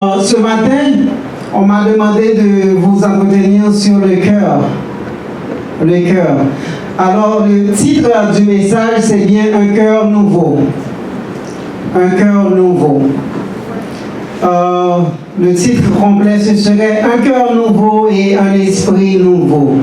Ce matin, on m'a demandé de vous entretenir sur le cœur. Le cœur. Alors, le titre du message, c'est bien un cœur nouveau. Un cœur nouveau. Le titre complet, ce serait un cœur nouveau et un esprit nouveau.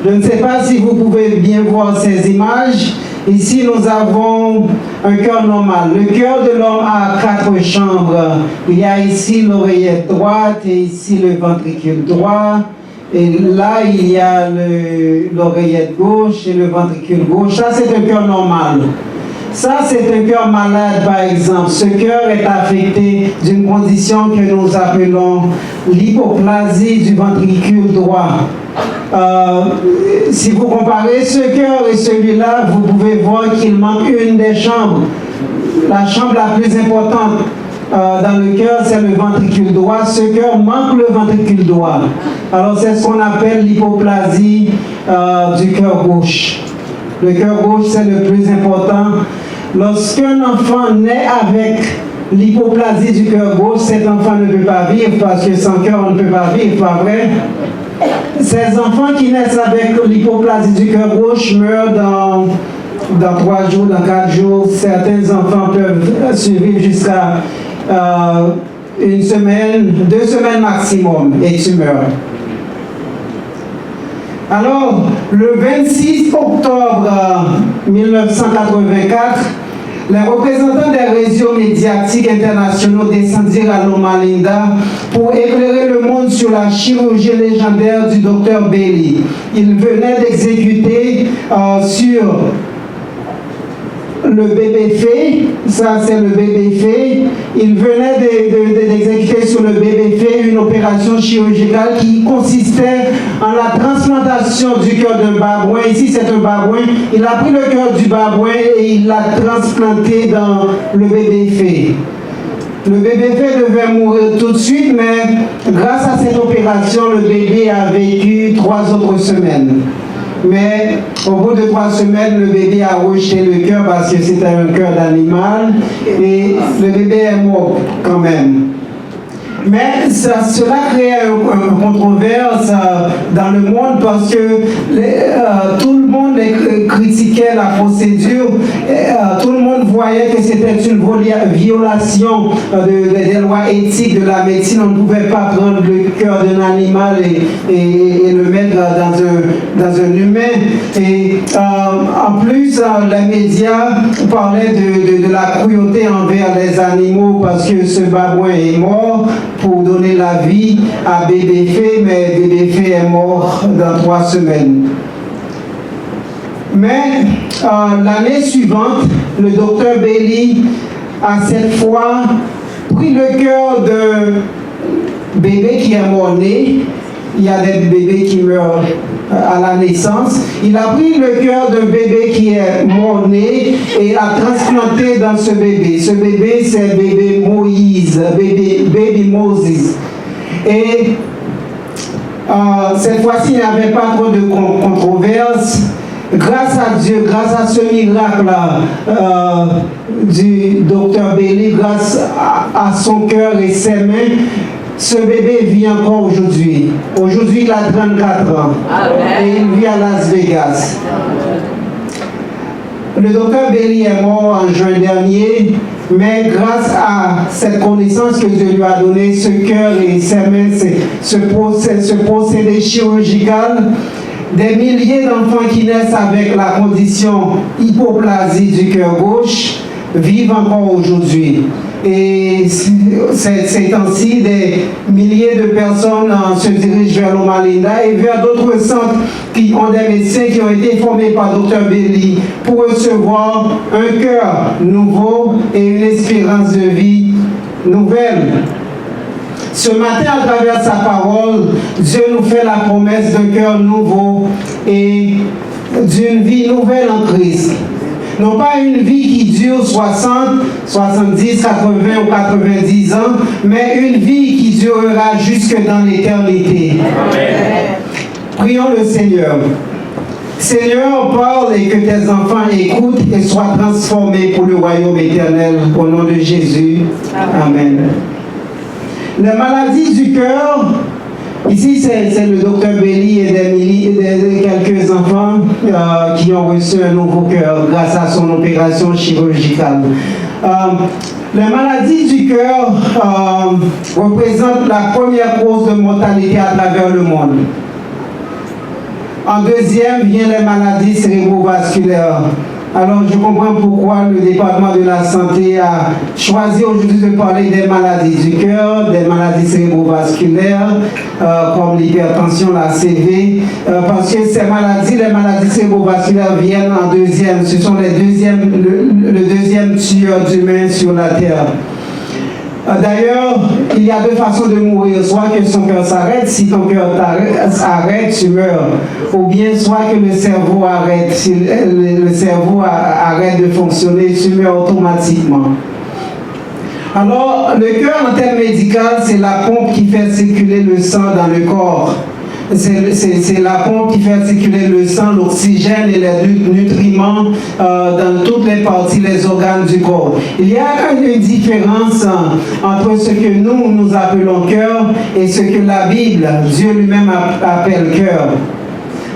Je ne sais pas si vous pouvez bien voir ces images. Ici, nous avons un cœur normal. Le cœur de l'homme a 4 chambres. Il y a ici l'oreillette droite et ici le ventricule droit. Et là, il y a l'oreillette gauche et le ventricule gauche. Ça, c'est un cœur normal. Ça, c'est un cœur malade, par exemple. Ce cœur est affecté d'une condition que nous appelons l'hypoplasie du ventricule droit. Si vous comparez ce cœur et celui-là, vous pouvez voir qu'il manque une des chambres. La chambre la plus importante dans le cœur, c'est le ventricule droit. Ce cœur manque le ventricule droit. Alors, c'est ce qu'on appelle l'hypoplasie du cœur gauche. Le cœur gauche, c'est le plus important. Lorsqu'un enfant naît avec l'hypoplasie du cœur gauche, cet enfant ne peut pas vivre parce que sans cœur, on ne peut pas vivre, pas vrai? Ces enfants qui naissent avec l'hypoplasie du cœur gauche meurent dans 3 jours, dans 4 jours. Certains enfants peuvent survivre jusqu'à 1 semaine, 2 semaines maximum, et tu meurs. Alors, le 26 octobre 1984, les représentants des réseaux médiatiques internationaux descendirent à Loma Linda pour éclairer le monde sur la chirurgie légendaire du Dr Bailey. Il venait d'exécuter sur le bébé fée, ça c'est le bébé fée, il venait d'exécuter sur le bébé fée une opération chirurgicale qui consistait en la transplantation du cœur d'un babouin. Ici c'est un babouin, il a pris le cœur du babouin et il l'a transplanté dans le bébé fée. Le bébé fée devait mourir tout de suite, mais grâce à cette opération, le bébé a vécu 3 autres semaines. Mais au bout de 3 semaines, le bébé a rejeté le cœur parce que c'était un cœur d'animal et le bébé est mort quand même. Mais cela créait une controverse dans le monde parce que tout le monde critiquait la procédure. Tout le monde voyait que c'était une violation des lois éthiques de la médecine. On ne pouvait pas prendre le cœur d'un animal et le mettre dans un humain. Et en plus, les médias parlaient de la cruauté envers les animaux parce que ce babouin est mort pour donner la vie à bébé fée, mais bébé fée est mort dans 3 semaines. Mais l'année suivante, le docteur Bailey a cette fois pris le cœur d'un bébé qui est mort-né. Il y a des bébés qui meurent à la naissance. Il a pris le cœur d'un bébé qui est mort-né et a transplanté dans ce bébé. Ce bébé, c'est bébé Moïse, baby Moses. Et cette fois-ci, il n'y avait pas trop de controverse. Grâce à Dieu, grâce à ce miracle-là du docteur Bailey, grâce à son cœur et ses mains, ce bébé vit encore aujourd'hui. Aujourd'hui, il a 34 ans. Amen. Et il vit à Las Vegas. Le docteur Bailey est mort en juin dernier, mais grâce à cette connaissance que Dieu lui a donnée, ce cœur et ses mains, ce procédé chirurgical, des milliers d'enfants qui naissent avec la condition hypoplasie du cœur gauche vivent encore aujourd'hui. Et ces temps-ci, des milliers de personnes se dirigent vers Loma Linda et vers d'autres centres qui ont des médecins qui ont été formés par Dr Bailey pour recevoir un cœur nouveau et une espérance de vie nouvelle. Ce matin, à travers sa parole, Dieu nous fait la promesse d'un cœur nouveau et d'une vie nouvelle en Christ. Non pas une vie qui dure 60, 70, 80 ou 90 ans, mais une vie qui durera jusque dans l'éternité. Prions le Seigneur. Seigneur, parle et que tes enfants écoutent et soient transformés pour le royaume éternel. Au nom de Jésus. Amen. Les maladies du cœur, ici c'est le docteur Belly et d'Emily et quelques enfants qui ont reçu un nouveau cœur grâce à son opération chirurgicale. Les maladies du cœur représentent la première cause de mortalité à travers le monde. En deuxième vient les maladies cérébrovasculaires. Alors je comprends pourquoi le département de la santé a choisi aujourd'hui de parler des maladies du cœur, des maladies cérébrovasculaires, comme l'hypertension, la CV, parce que ces maladies, les maladies cérébrovasculaires viennent en deuxième. Ce sont le deuxième tueur d'humains sur la terre. D'ailleurs, il y a deux façons de mourir, soit que son cœur s'arrête, si ton cœur s'arrête, tu meurs, ou bien soit que le cerveau arrête, si le cerveau arrête de fonctionner, tu meurs automatiquement. Alors, le cœur en termes médicaux, c'est la pompe qui fait circuler le sang dans le corps. C'est la pompe qui fait circuler le sang, l'oxygène et les nutriments dans toutes les parties, les organes du corps. Il y a une différence entre ce que nous appelons cœur et ce que la Bible, Dieu lui-même appelle cœur.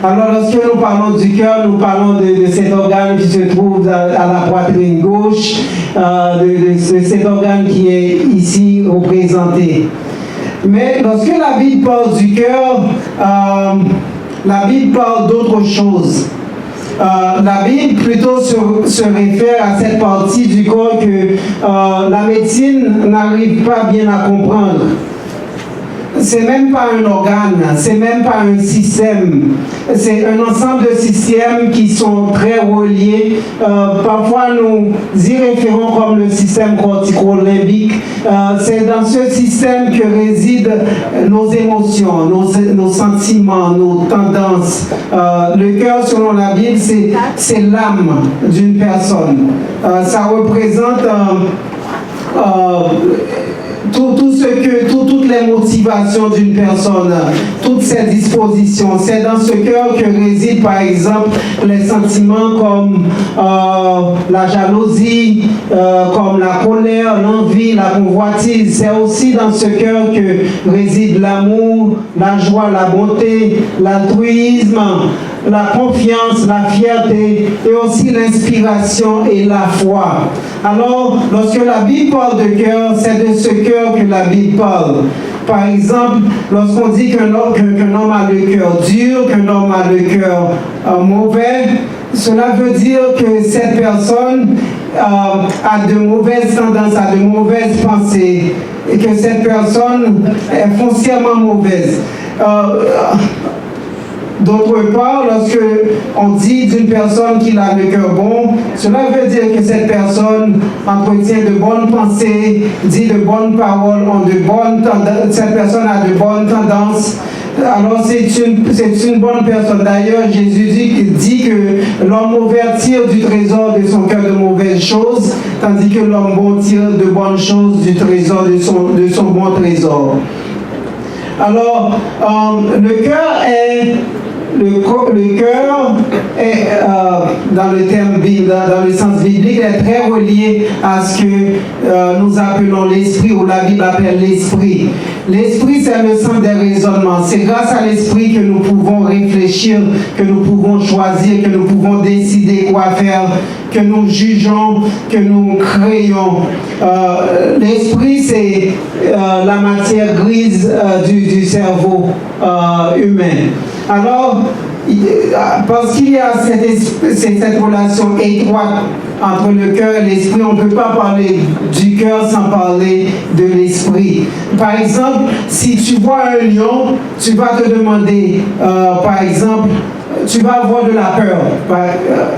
Alors, lorsque nous parlons du cœur, nous parlons de cet organe qui se trouve à la poitrine gauche, de cet organe qui est ici représenté. Mais lorsque la Bible parle du cœur, la Bible parle d'autre chose. La Bible plutôt se réfère à cette partie du corps que la médecine n'arrive pas bien à comprendre. C'est même pas un organe, c'est même pas un système. C'est un ensemble de systèmes qui sont très reliés. Parfois, nous y référons comme le système cortico-limbique. C'est dans ce système que résident nos émotions, nos sentiments, nos tendances. Le cœur, selon la Bible, c'est l'âme d'une personne. Ça représente toutes les motivations d'une personne, toutes ses dispositions. C'est dans ce cœur que résident par exemple les sentiments comme la jalousie, comme la colère, l'envie, la convoitise. C'est aussi dans ce cœur que réside l'amour, la joie, la bonté, l'altruisme, la confiance, la fierté et aussi l'inspiration et la foi. Alors, lorsque la Bible parle de cœur, c'est de ce cœur que la Bible parle. Par exemple, lorsqu'on dit qu'un homme a le cœur dur, qu'un homme a le cœur mauvais, cela veut dire que cette personne a de mauvaises tendances, a de mauvaises pensées, et que cette personne est foncièrement mauvaise. D'autre part, lorsque on dit d'une personne qui a le cœur bon, cela veut dire que cette personne entretient de bonnes pensées, dit de bonnes paroles, cette personne a de bonnes tendances. Alors c'est une bonne personne. D'ailleurs, Jésus dit que l'homme mauvais tire du trésor de son cœur de mauvaises choses, tandis que l'homme bon tire de bonnes choses du trésor de son bon trésor. Alors, le cœur est dans le terme dans le sens biblique, est très relié à ce que nous appelons l'esprit, ou la Bible appelle l'esprit. L'esprit, c'est le centre des raisonnements. C'est grâce à l'esprit que nous pouvons réfléchir, que nous pouvons choisir, que nous pouvons décider quoi faire, que nous jugeons, que nous créons. L'esprit, c'est la matière grise du cerveau humain. Alors, parce qu'il y a cette relation étroite entre le cœur et l'esprit, on ne peut pas parler du cœur sans parler de l'esprit. Par exemple, si tu vois un lion, tu vas te demander, par exemple, tu vas avoir de la peur.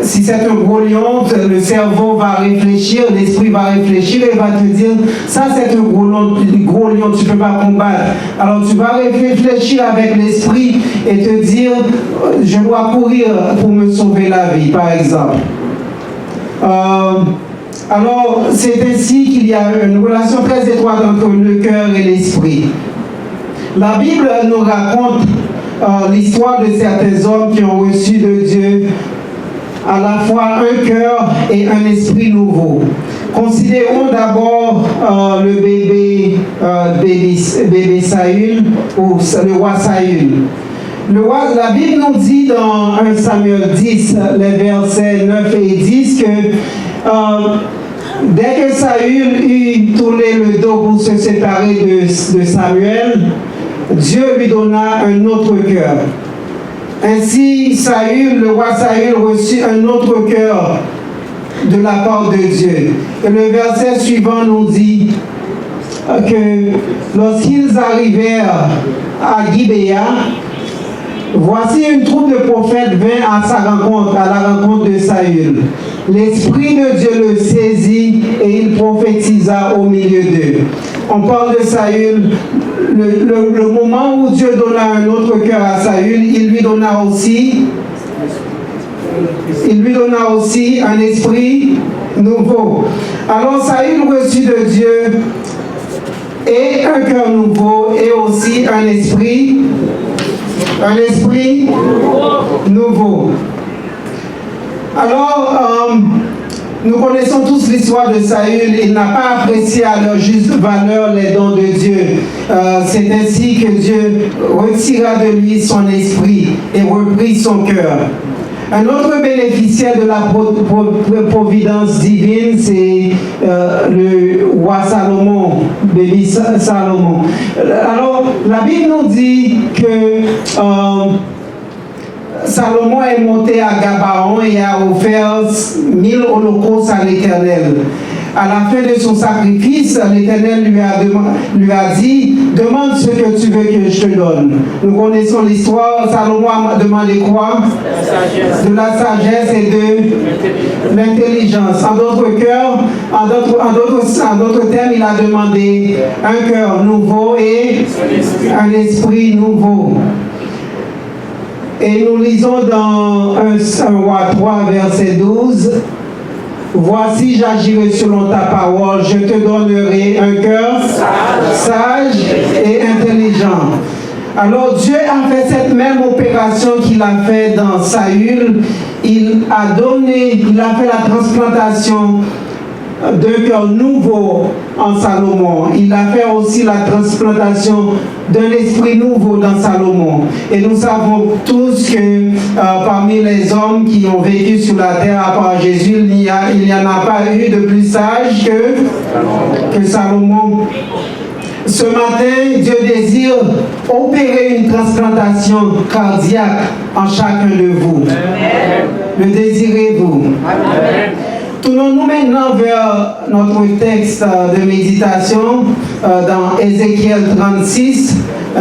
Si c'est un gros lion, le cerveau va réfléchir, l'esprit va réfléchir et va te dire, ça c'est un gros lion, tu ne peux pas combattre. Alors tu vas réfléchir avec l'esprit et te dire, je dois courir pour me sauver la vie, par exemple. Alors c'est ainsi qu'il y a une relation très étroite entre le cœur et l'esprit. La Bible nous raconte l'histoire de certains hommes qui ont reçu de Dieu à la fois un cœur et un esprit nouveau. Considérons d'abord le bébé Saül, ou le roi Saül. La Bible nous dit dans 1 Samuel 10, les versets 9 et 10, que dès que Saül eut tourné le dos pour se séparer de Samuel, Dieu lui donna un autre cœur. Ainsi, le roi Saül reçut un autre cœur de la part de Dieu. Et le verset suivant nous dit que lorsqu'ils arrivèrent à Gibéa, voici une troupe de prophètes vint à la rencontre de Saül. L'Esprit de Dieu le saisit et il prophétisa au milieu d'eux. On parle de Saül, le moment où Dieu donna un autre cœur à Saül, il lui donna aussi un esprit nouveau. Alors Saül reçut de Dieu et un cœur nouveau et aussi un esprit nouveau. Alors, nous connaissons tous l'histoire de Saül. Il n'a pas apprécié à leur juste valeur les dons de Dieu. C'est ainsi que Dieu retira de lui son esprit et reprit son cœur. Un autre bénéficiaire de la providence divine, c'est le roi Salomon, bébé Salomon. Alors, la Bible nous dit que Salomon est monté à Gabaon et a offert 1000 holocaustes à l'Éternel. À la fin de son sacrifice, l'Éternel lui a dit, demande ce que tu veux que je te donne. Nous connaissons l'histoire. Salomon a demandé quoi? De la sagesse et de l'intelligence. En d'autres termes, il a demandé un cœur nouveau et un esprit nouveau. Et nous lisons dans 1 Roi 3, verset 12, « Voici, j'agirai selon ta parole, je te donnerai un cœur sage et intelligent. » Alors Dieu a fait cette même opération qu'il a fait dans Saül. Il a fait la transplantation d'un cœur nouveau en Salomon. Il a fait aussi la transplantation d'un esprit nouveau dans Salomon. Et nous savons tous que parmi les hommes qui ont vécu sur la terre à part Jésus, il n'y en a pas eu de plus sage que Salomon. Ce matin, Dieu désire opérer une transplantation cardiaque en chacun de vous. Le désirez-vous? Tournons-nous maintenant vers notre texte de méditation dans Ézéchiel 36.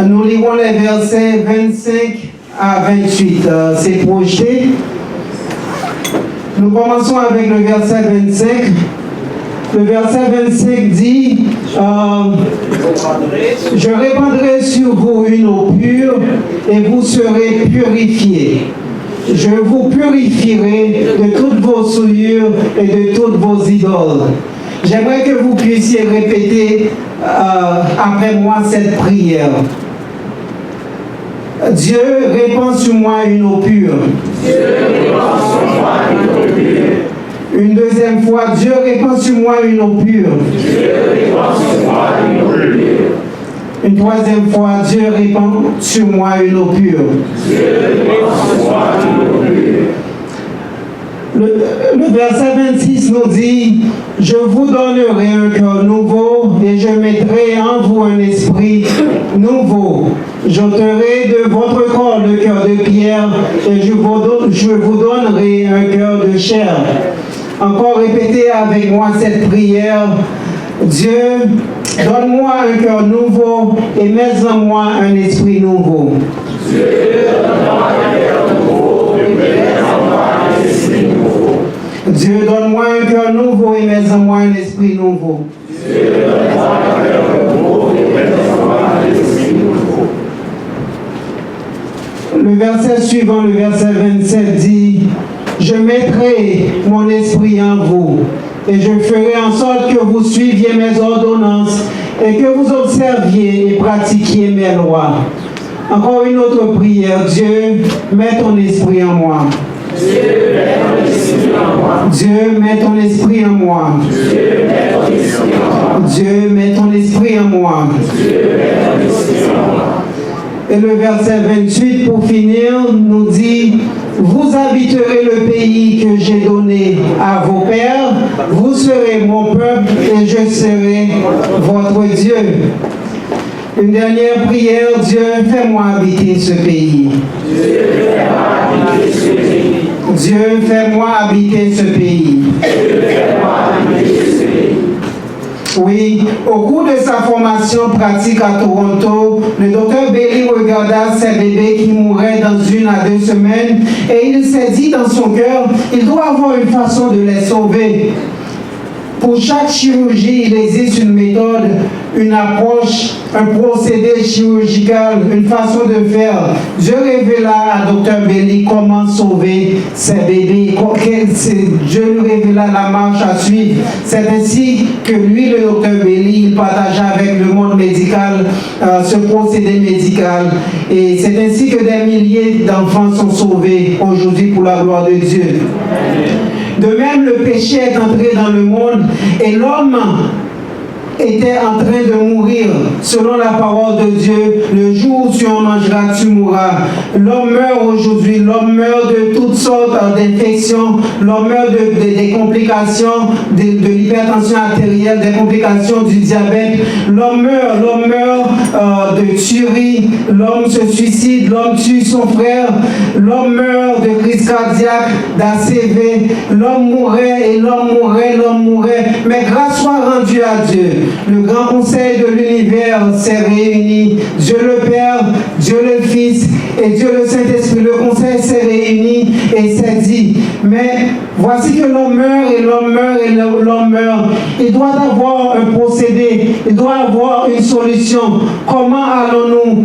Nous lirons les versets 25 à 28. C'est projeté. Nous commençons avec le verset 25. Le verset 25 dit je répandrai sur vous une eau pure et vous serez purifiés. Je vous purifierai de toutes vos souillures et de toutes vos idoles. J'aimerais que vous puissiez répéter après moi cette prière. Dieu répand sur moi une eau pure. Dieu répand sur moi une eau pure. Une deuxième fois, Dieu répand sur moi une eau pure. Dieu répand sur moi une eau pure. Une troisième fois, Dieu répand sur moi une eau pure. Dieu répand sur moi une eau pure. Le verset 26 nous dit, je vous donnerai un cœur nouveau et je mettrai en vous un esprit nouveau. J'ôterai de votre corps le cœur de pierre et je vous donnerai un cœur de chair. Encore répétez avec moi cette prière. Dieu, donne-moi un cœur nouveau et mets en moi un esprit nouveau. Dieu, donne-moi un cœur nouveau et mets en moi un esprit nouveau. Dieu, donne-moi un cœur nouveau et mets en moi un esprit nouveau. Dieu, donne-moi un cœur nouveau et mets en moi un esprit nouveau. Le verset suivant, le verset 27 dit, je mettrai mon esprit en vous et je ferai en sorte que vous suiviez mes ordonnances et que vous observiez et pratiquiez mes lois. Encore une autre prière. Dieu, mets ton esprit en moi. Dieu, mets ton esprit en moi. Dieu, mets ton esprit en moi. Et le verset 28, pour finir, nous dit: vous habiterez le pays que j'ai donné à vos pères, vous serez mon peuple et je serai votre Dieu. Une dernière prière. Dieu, fais-moi habiter ce pays. Dieu, fais-moi habiter ce pays. Oui, au cours de sa formation pratique à Toronto, le docteur Bailey regarda ces bébés qui mouraient dans 1 à 2 semaines et il s'est dit dans son cœur, il doit avoir une façon de les sauver. Pour chaque chirurgie, il existe une méthode, une approche, un procédé chirurgical, une façon de faire. Dieu révéla à Dr. Bailey comment sauver ses bébés. Dieu lui révéla la marche à suivre. C'est ainsi que lui, le Dr. Bailey, il partagea avec le monde médical ce procédé médical. Et c'est ainsi que des milliers d'enfants sont sauvés aujourd'hui pour la gloire de Dieu. De même, le péché est entré dans le monde et l'homme était en train de mourir. Selon la parole de Dieu, le jour où tu en mangeras, tu mourras. L'homme meurt aujourd'hui, l'homme meurt de toutes sortes d'infections, l'homme meurt des complications de l'hypertension artérielle, des complications du diabète. L'homme meurt de tuerie, l'homme se suicide, l'homme tue son frère, l'homme meurt de crise cardiaque, d'ACV, l'homme mourrait. Mais grâce soit rendue à Dieu. Le grand conseil de l'univers s'est réuni. Dieu le Père, Dieu le Fils et Dieu le Saint-Esprit. Le conseil s'est réuni et s'est dit, mais voici que l'homme meurt. Il doit avoir un procédé, il doit avoir une solution. Comment allons-nous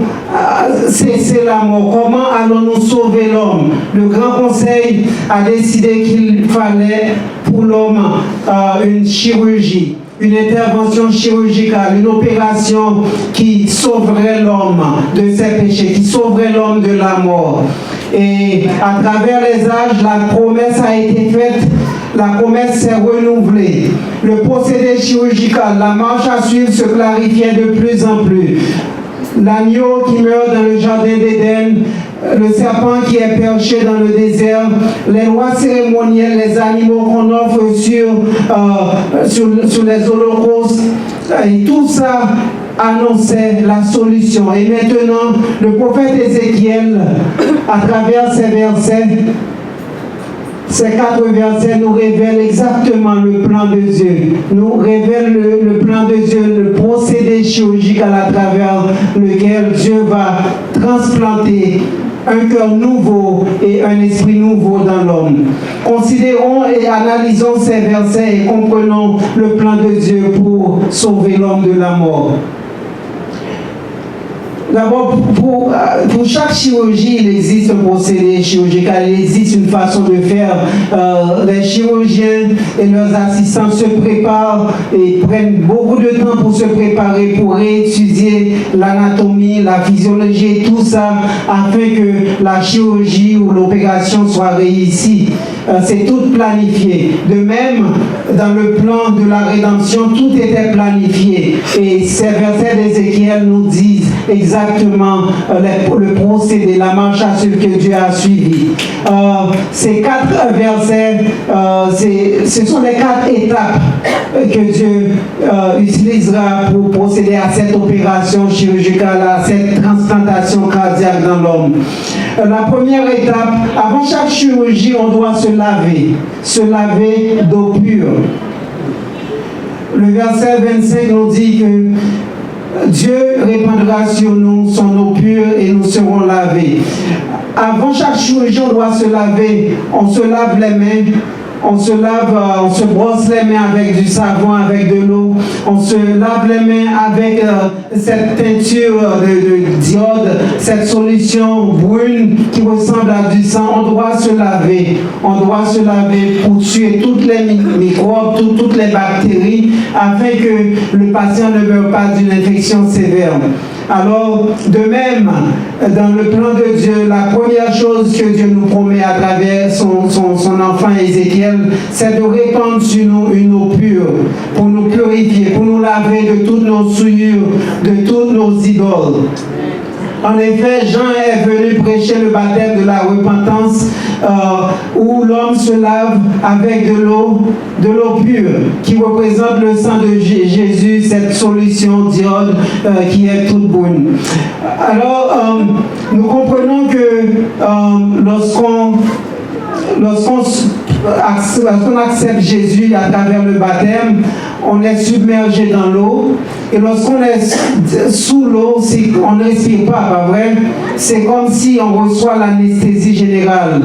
cesser la mort? Comment allons-nous sauver l'homme? Le grand conseil a décidé qu'il fallait pour l'homme une chirurgie. Une intervention chirurgicale, une opération qui sauverait l'homme de ses péchés, qui sauverait l'homme de la mort. Et à travers les âges, la promesse a été faite, la promesse s'est renouvelée. Le procédé chirurgical, la marche à suivre se clarifiait de plus en plus. L'agneau qui meurt dans le jardin d'Éden, le serpent qui est perché dans le désert, les lois cérémonielles, les animaux qu'on offre sur les holocaustes, et tout ça annonçait la solution. Et maintenant, le prophète Ézéchiel, à travers ces versets, ces 4 versets nous révèlent exactement le plan de Dieu, nous révèlent le plan de Dieu, le procédé chirurgical à travers lequel Dieu va transplanter un cœur nouveau et un esprit nouveau dans l'homme. Considérons et analysons ces versets et comprenons le plan de Dieu pour sauver l'homme de la mort. D'abord, pour chaque chirurgie, il existe un procédé chirurgical, il existe une façon de faire. Les chirurgiens et leurs assistants se préparent et prennent beaucoup de temps pour se préparer, pour étudier l'anatomie, la physiologie et tout ça, afin que la chirurgie ou l'opération soit réussie. C'est tout planifié. De même, dans le plan de la rédemption, tout était planifié. Et ces versets d'Ézéchiel nous disent exactement le procédé, la marche à suivre que Dieu a suivi. Ces 4 versets, ce sont les 4 étapes que Dieu utilisera pour procéder à cette opération chirurgicale, à cette transplantation cardiaque dans l'homme. La première étape, avant chaque chirurgie, on doit se laver d'eau pure. Le verset 25 nous dit que Dieu répandra sur nous son eau pure et nous serons lavés. Avant chaque chirurgie, on doit se laver. On se lave les mains. On se brosse les mains avec du savon, avec de l'eau. On se lave les mains avec cette teinture de d'iode, cette solution brune qui ressemble à du sang. On doit se laver. On doit se laver pour tuer toutes les microbes, toutes les bactéries, afin que le patient ne meure pas d'une infection sévère. Alors, de même, dans le plan de Dieu, la première chose que Dieu nous promet à travers son enfant Ézéchiel, c'est de répandre sur nous une eau pure, pour nous purifier, pour nous laver de toutes nos souillures, de toutes nos idoles. En effet, Jean est venu prêcher le baptême de la repentance où l'homme se lave avec de l'eau pure qui représente le sang de Jésus, cette solution d'iode qui est toute bonne. Alors, nous comprenons que lorsqu'on accepte Jésus à travers le baptême, on est submergé dans l'eau. Et lorsqu'on est sous l'eau, on ne respire pas vrai? C'est comme si on reçoit l'anesthésie générale.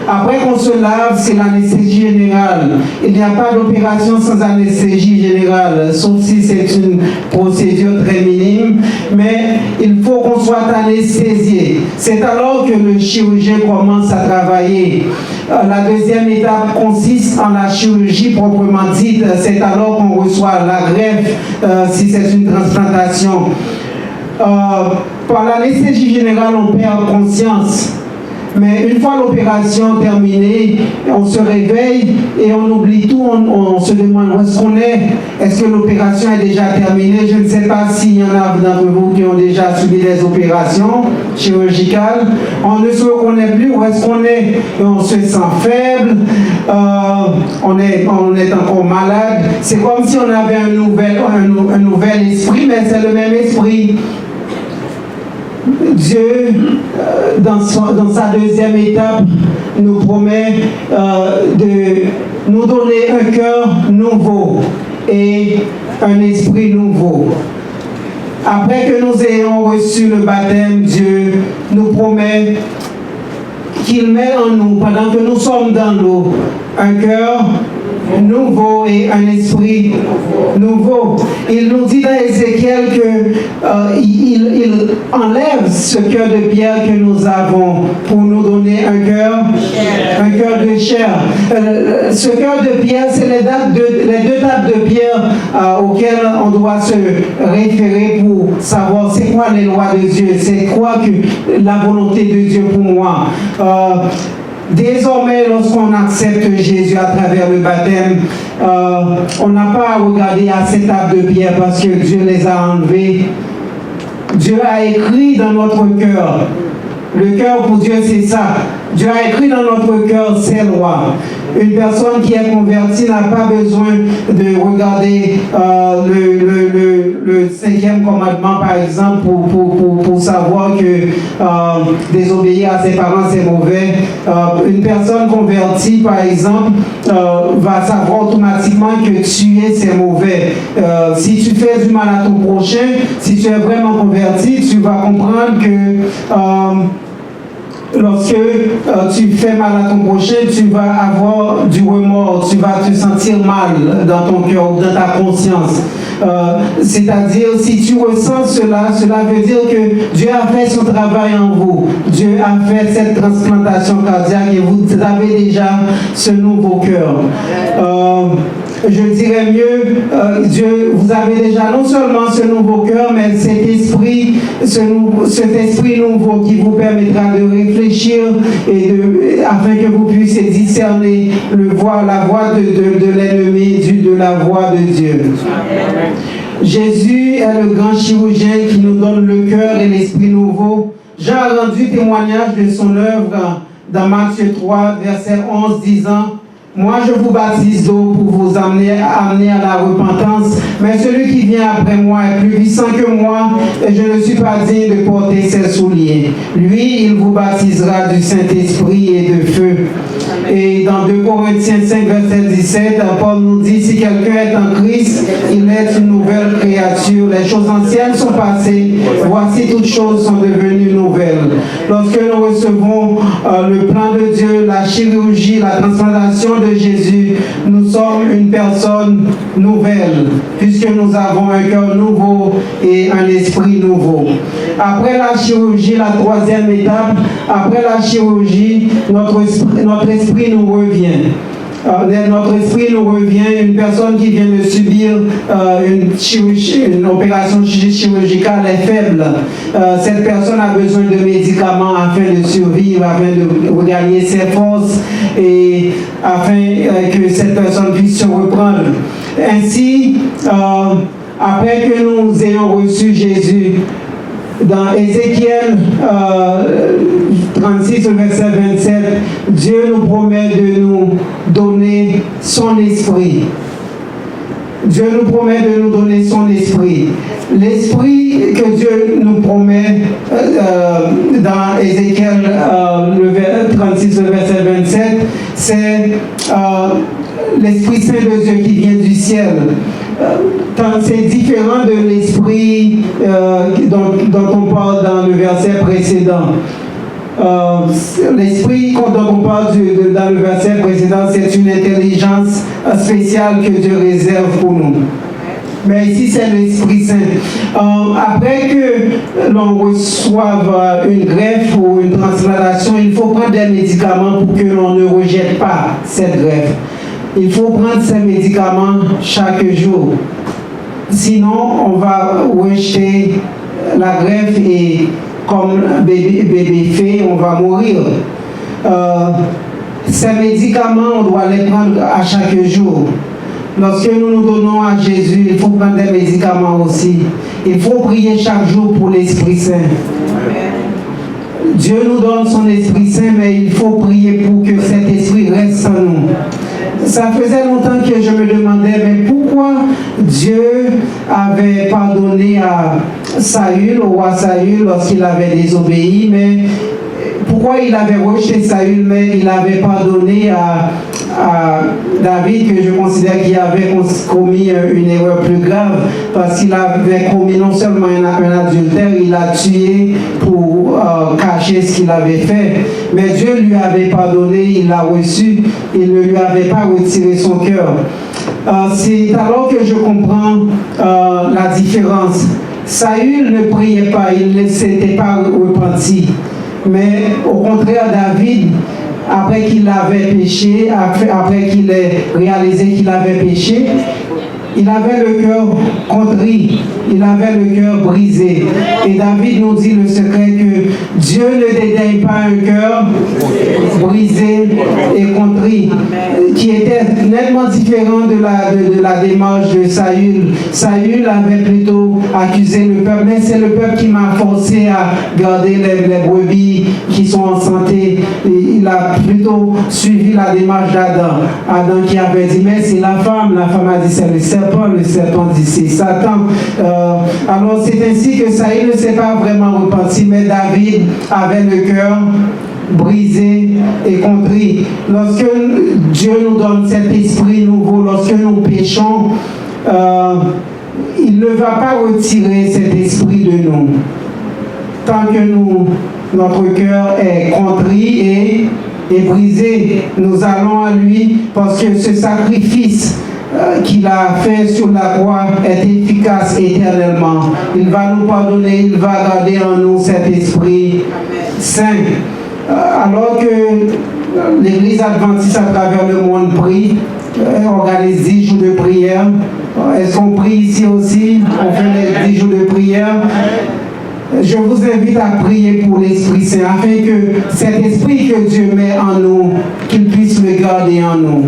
Après qu'on se lave, c'est l'anesthésie générale. Il n'y a pas d'opération sans anesthésie générale, sauf si c'est une procédure très minime. Mais il faut qu'on soit anesthésié. C'est alors que le chirurgien commence à travailler. La deuxième étape consiste en la chirurgie proprement dite. C'est alors qu'on reçoit la greffe, si c'est une transplantation. Par l'anesthésie générale, on perd conscience. Mais une fois l'opération terminée, on se réveille et on oublie tout, on se demande où est-ce qu'on est. Est-ce que l'opération est déjà terminée? Je ne sais pas s'il y en a d'entre vous qui ont déjà subi des opérations chirurgicales. On ne se reconnaît plus où est-ce qu'on est. Et on se sent faible, on est encore malade. C'est comme si on avait un nouvel esprit, mais c'est le même esprit. Dieu, dans sa deuxième étape, nous promet de nous donner un cœur nouveau et un esprit nouveau. Après que nous ayons reçu le baptême, Dieu nous promet qu'il met en nous, pendant que nous sommes dans l'eau, un cœur nouveau et un esprit nouveau. Il nous dit dans Ézéchiel qu'il enlève ce cœur de pierre que nous avons pour nous donner un cœur de chair. Ce cœur de pierre, c'est les deux tables de pierre auxquelles on doit se référer pour savoir c'est quoi les lois de Dieu, c'est quoi que la volonté de Dieu pour moi. Désormais, lorsqu'on accepte Jésus à travers le baptême, on n'a pas à regarder à ces tables de pierre parce que Dieu les a enlevées. Dieu a écrit dans notre cœur. Le cœur pour Dieu, c'est ça. Dieu a écrit dans notre cœur ses lois. Une personne qui est convertie n'a pas besoin de regarder le 5e commandement, par exemple, pour savoir que désobéir à ses parents, c'est mauvais. Une personne convertie, par exemple, va savoir automatiquement que tuer, c'est mauvais. Si tu fais du mal à ton prochain, si tu es vraiment converti, tu vas comprendre que lorsque tu fais mal à ton prochain, tu vas avoir du remords, tu vas te sentir mal dans ton cœur ou dans ta conscience. C'est-à-dire, si tu ressens cela veut dire que Dieu a fait son travail en vous. Dieu a fait cette transplantation cardiaque et vous avez déjà ce nouveau cœur. Je dirais mieux, Dieu, vous avez déjà non seulement ce nouveau cœur, mais cet esprit nouveau qui vous permettra de réfléchir et afin que vous puissiez discerner la voix de l'ennemi de la voix de Dieu. Jésus est le grand chirurgien qui nous donne le cœur et l'esprit nouveau. Jean a rendu témoignage de son œuvre dans Matthieu 3, verset 11, disant: moi, je vous baptise d'eau pour vous amener à la repentance, mais celui qui vient après moi est plus puissant que moi, et je ne suis pas digne de porter ses souliers. Lui, il vous baptisera du Saint-Esprit et de feu. Et dans 2 Corinthiens 5, verset 17, Paul nous dit: si quelqu'un est en Christ, il est une nouvelle créature. Les choses anciennes sont passées, voici toutes choses sont devenues nouvelles. Lorsque nous recevons le plan de Dieu, la chirurgie, la transplantation de Jésus, nous sommes une personne nouvelle, puisque nous avons un cœur nouveau et un esprit nouveau. Après la chirurgie, la troisième étape, après la chirurgie, notre esprit nous revient. notre esprit nous revient une personne qui vient de subir une opération chirurgicale est faible. Cette personne a besoin de médicaments afin de survivre, afin de regagner ses forces et afin que cette personne puisse se reprendre. Ainsi, après que nous ayons reçu Jésus, dans Ézéchiel 36, verset 27, Dieu nous promet de nous donner son esprit. Dieu nous promet de nous donner son esprit. L'esprit que Dieu nous promet dans Ézéchiel 36, verset 27, c'est l'Esprit Saint de Dieu qui vient du ciel. C'est différent de l'esprit dont on parle dans le verset précédent. L'esprit dont on parle dans le verset précédent, c'est une intelligence spéciale que Dieu réserve pour nous. Mais ici, c'est l'Esprit Saint. Après que l'on reçoive une greffe ou une transplantation, il faut prendre des médicaments pour que l'on ne rejette pas cette greffe. Il faut prendre ces médicaments chaque jour. Sinon, on va rejeter la greffe et comme bébé fait, on va mourir. Ces médicaments, on doit les prendre à chaque jour. Lorsque nous nous donnons à Jésus, il faut prendre des médicaments aussi. Il faut prier chaque jour pour l'Esprit Saint. Dieu nous donne son Esprit Saint, mais il faut prier pour que cet Esprit reste en nous. Ça faisait longtemps que je me demandais, mais pourquoi Dieu avait pardonné à Saül, au roi Saül, lorsqu'il avait désobéi, mais pourquoi il avait rejeté Saül, mais il avait pardonné à David, que je considère qu'il avait commis une erreur plus grave, parce qu'il avait commis non seulement un adultère, il a tué pour cacher ce qu'il avait fait, mais Dieu lui avait pardonné, il l'a reçu, il ne lui avait pas retiré son cœur. C'est alors que je comprends la différence. Saül ne priait pas, il ne s'était pas repenti, mais au contraire David, après qu'il avait péché, après qu'il ait réalisé qu'il avait péché, il avait le cœur contrit, il avait le cœur brisé. Et David nous dit le secret que Dieu ne dédaigne pas un cœur brisé et contrit, qui était nettement différent de la démarche de Saül. Saül avait plutôt accusé le peuple, mais c'est le peuple qui m'a forcé à garder les brebis qui sont en santé. Et il a plutôt suivi la démarche d'Adam. Adam qui avait dit, mais c'est la femme a dit, c'est le serpent dit, c'est Satan. Alors c'est ainsi que Saül ne s'est pas vraiment repenti, mais David avait le cœur brisé et contrit. Lorsque Dieu nous donne cet esprit nouveau, lorsque nous péchons, il ne va pas retirer cet esprit de nous. Tant que notre cœur est contrit et brisé, nous allons à lui, parce que ce sacrifice qu'il a fait sur la croix est efficace éternellement. Il va nous pardonner, il va garder en nous cet esprit saint. Alors que l'Église adventiste à travers le monde prie, organise 10 jours de prière. Est-ce qu'on prie ici aussi? On fait les 10 jours de prière. Je vous invite à prier pour l'Esprit Saint, afin que cet esprit que Dieu met en nous, qu'il puisse le garder en nous.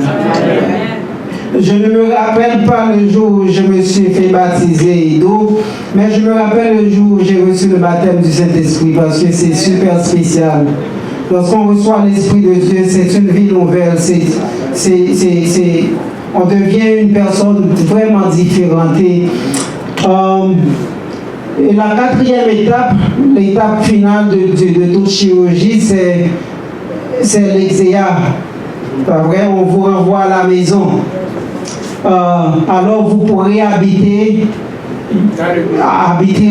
Je ne me rappelle pas le jour où je me suis fait baptiser d'eau, mais je me rappelle le jour où j'ai reçu le baptême du Saint-Esprit, parce que c'est super spécial. Lorsqu'on reçoit l'Esprit de Dieu, c'est une vie nouvelle. On devient une personne vraiment différente. Et la quatrième étape, l'étape finale de toute chirurgie, c'est l'exéa. Pas vrai, on vous renvoie à la maison. Alors vous pourrez habiter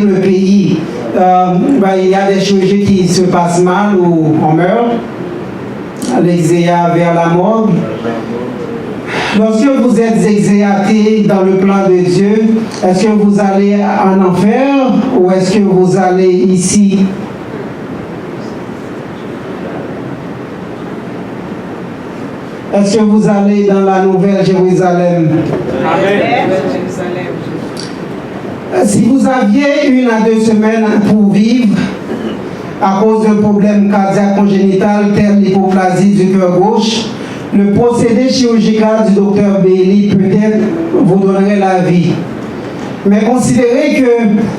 le pays. Il y a des chirurgies qui se passent mal ou on meurt. L'exéa vers la mort. Lorsque vous êtes exéaté dans le plan de Dieu, est-ce que vous allez en enfer ou est-ce que vous allez ici? Est-ce que vous allez dans la nouvelle Jérusalem? Amen. Si vous aviez 1 à 2 semaines pour vivre à cause d'un problème cardiaque congénital tel l'hypoplasie du cœur gauche, le procédé chirurgical du docteur Bailey peut-être vous donnerait la vie. Mais considérez que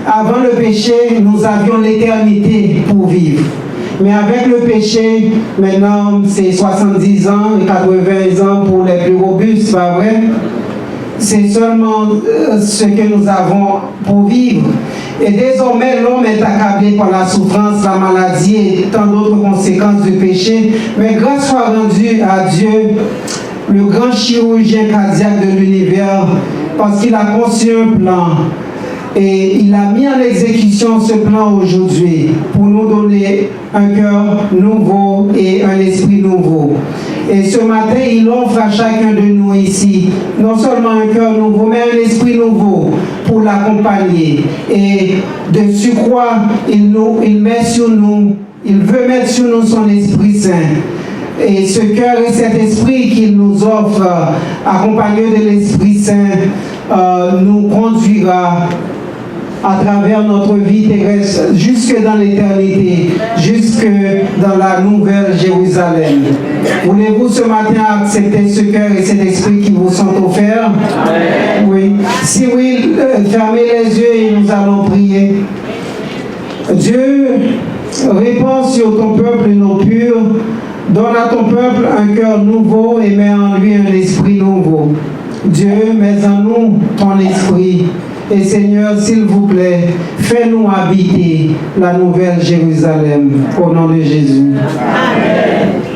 avant le péché, nous avions l'éternité pour vivre. Mais avec le péché, maintenant c'est 70 ans et 80 ans pour les plus robustes, pas vrai? C'est seulement ce que nous avons pour vivre. Et désormais, l'homme est accablé par la souffrance, la maladie et tant d'autres conséquences du péché. Mais grâce soit rendue à Dieu, le grand chirurgien cardiaque de l'univers, parce qu'il a conçu un plan. Et il a mis en exécution ce plan aujourd'hui pour nous donner un cœur nouveau et un esprit nouveau. Et ce matin, il offre à chacun de nous ici, non seulement un cœur nouveau, mais un esprit nouveau pour l'accompagner. Et de surcroît, il met sur nous, il veut mettre sur nous son Esprit Saint. Et ce cœur et cet esprit qu'il nous offre, accompagné de l'Esprit Saint, nous conduira à travers notre vie terrestre jusque dans l'éternité, jusque dans la nouvelle Jérusalem. Voulez-vous ce matin accepter ce cœur et cet esprit qui vous sont offerts? Amen. Oui. Si oui, fermez les yeux et nous allons prier. Dieu, répands sur ton peuple une eau pure, donne à ton peuple un cœur nouveau et mets en lui un esprit nouveau. Dieu, mets en nous ton esprit. Et Seigneur, s'il vous plaît, fais-nous habiter la nouvelle Jérusalem. Au nom de Jésus. Amen.